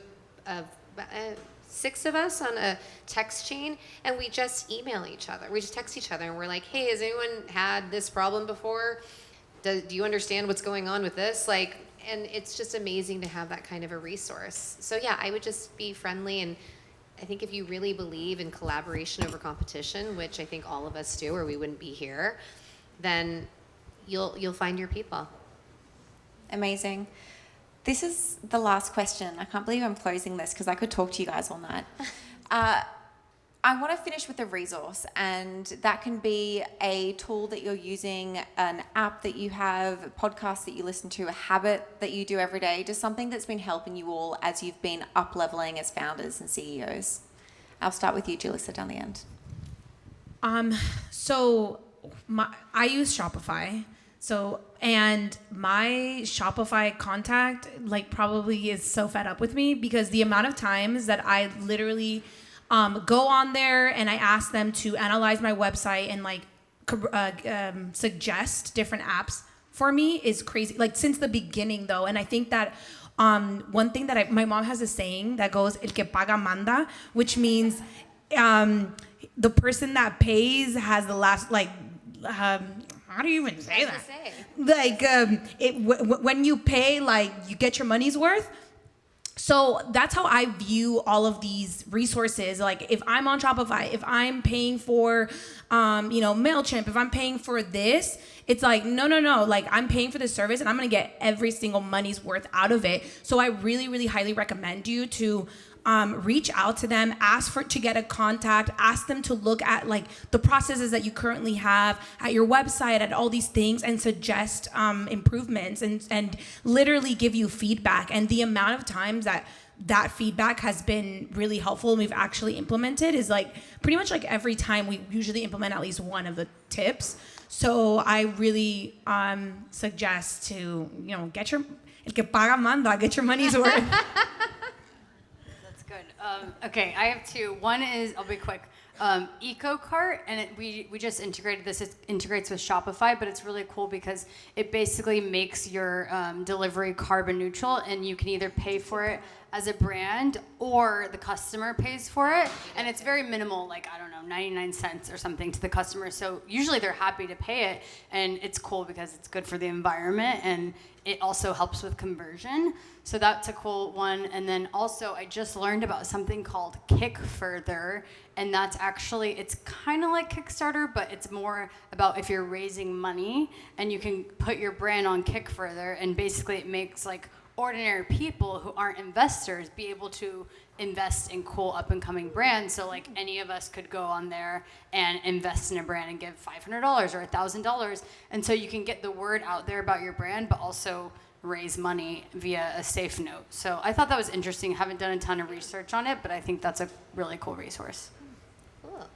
6 of us on a text chain, and we just email each other. We just text each other, and we're like, hey, has anyone had this problem before? Do you understand what's going on with this? Like, and it's just amazing to have that kind of a resource. So yeah, I would just be friendly, and I think if you really believe in collaboration over competition, which I think all of us do, or we wouldn't be here, then you'll find your people. Amazing. This is the last question. I can't believe I'm closing this because I could talk to you guys all night. I want to finish with a resource, and that can be a tool that you're using, an app that you have, a podcast that you listen to, a habit that you do every day, just something that's been helping you all as you've been up-leveling as founders and CEOs. I'll start with you, Julissa, down the end. So I use Shopify. And my Shopify contact, like, probably is so fed up with me because the amount of times that I literally go on there and I ask them to analyze my website and like suggest different apps for me is crazy. Like, since the beginning though, and I think that one thing that my mom has a saying that goes "El que paga manda," which means the person that pays has the last, like, how do you even say that? Like, when you pay, like, you get your money's worth. So that's how I view all of these resources. Like, if I'm on Shopify, if I'm paying for, MailChimp, if I'm paying for this, it's like, no. Like, I'm paying for this service and I'm going to get every single money's worth out of it. So I really, really highly recommend you to reach out to them, to get a contact, ask them to look at, like, the processes that you currently have at your website, at all these things, and suggest improvements and literally give you feedback. And the amount of times that feedback has been really helpful and we've actually implemented is, like, pretty much like every time we usually implement at least one of the tips. So I really suggest to, get your, el que paga manda, get your money's worth. Good. Okay, I have 2. One is, I'll be quick, EcoCart, and we just integrated this. It integrates with Shopify, but it's really cool because it basically makes your delivery carbon neutral, and you can either pay for it as a brand or the customer pays for it, and it's very minimal, like, I don't know, 99 cents or something to the customer. So usually they're happy to pay it, and it's cool because it's good for the environment, and it also helps with conversion. So that's a cool one. And then also I just learned about something called Kick Further, and that's actually, it's kind of like Kickstarter, but it's more about if you're raising money and you can put your brand on Kick Further, and basically it makes, like, ordinary people who aren't investors be able to invest in cool up-and-coming brands. So, like, any of us could go on there and invest in a brand and give $500 or $1,000, and so you can get the word out there about your brand, but also raise money via a safe note. So I thought that was interesting. Haven't done a ton of research on it, but I think that's a really cool resource. Cool.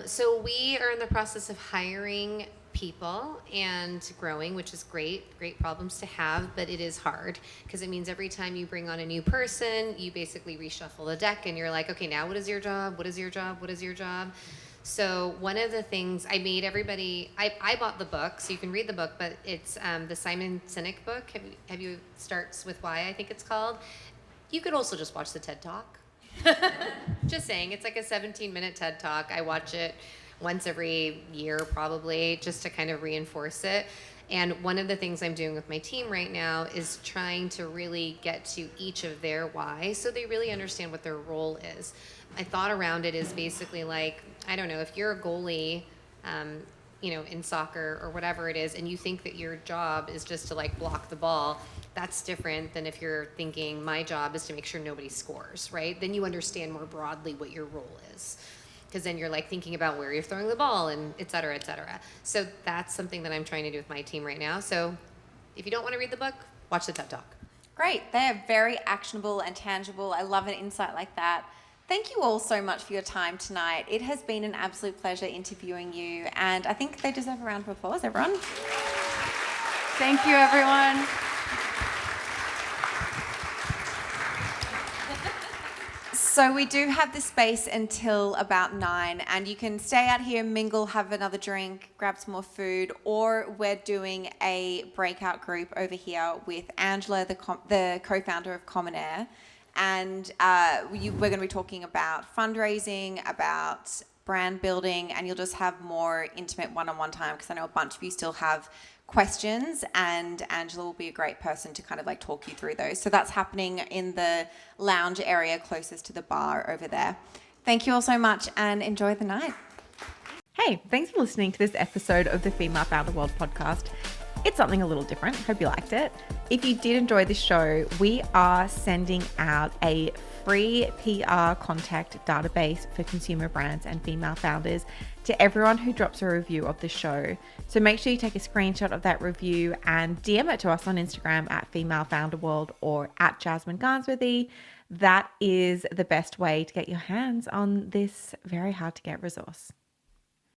So we are in the process of hiring people and growing, which is great problems to have, but it is hard because it means every time you bring on a new person, you basically reshuffle the deck and you're like, okay, now what is your job? What is your job? What is your job? So one of the things I made everybody, I bought the book, so you can read the book, but it's the Simon Sinek book. Have you Starts with Why, I think it's called. You could also just watch the TED Talk. Just saying, it's like a 17-minute TED Talk. I watch it once every year probably, just to kind of reinforce it. And one of the things I'm doing with my team right now is trying to really get to each of their why, so they really understand what their role is. My thought around it is basically like, I don't know, if you're a goalie, in soccer or whatever it is, and you think that your job is just to like block the ball, that's different than if you're thinking my job is to make sure nobody scores, right? Then you understand more broadly what your role is. Because then you're like thinking about where you're throwing the ball and et cetera, et cetera. So that's something that I'm trying to do with my team right now. So if you don't want to read the book, watch the TED Talk. Great. They are very actionable and tangible. I love an insight like that. Thank you all so much for your time tonight. It has been an absolute pleasure interviewing you, and I think they deserve a round of applause, everyone. Thank you, everyone. So we do have the space until about 9, and you can stay out here, mingle, have another drink, grab some more food, or we're doing a breakout group over here with Angela, the co-founder of Common Air. And we're going to be talking about fundraising, about brand building, and you'll just have more intimate one-on-one time, because I know a bunch of you still have questions, and Angela will be a great person to kind of like talk you through those. So that's happening in the lounge area closest to the bar over there. Thank you all so much, and enjoy the night. Hey, thanks for listening to this episode of the Female Founder World podcast. It's something a little different. Hope you liked it. If you did enjoy the show, we are sending out a free PR contact database for consumer brands and female founders to everyone who drops a review of the show. So make sure you take a screenshot of that review and DM it to us on Instagram at Female Founder World or at Jasmine Garnsworthy. That is the best way to get your hands on this very hard to get resource.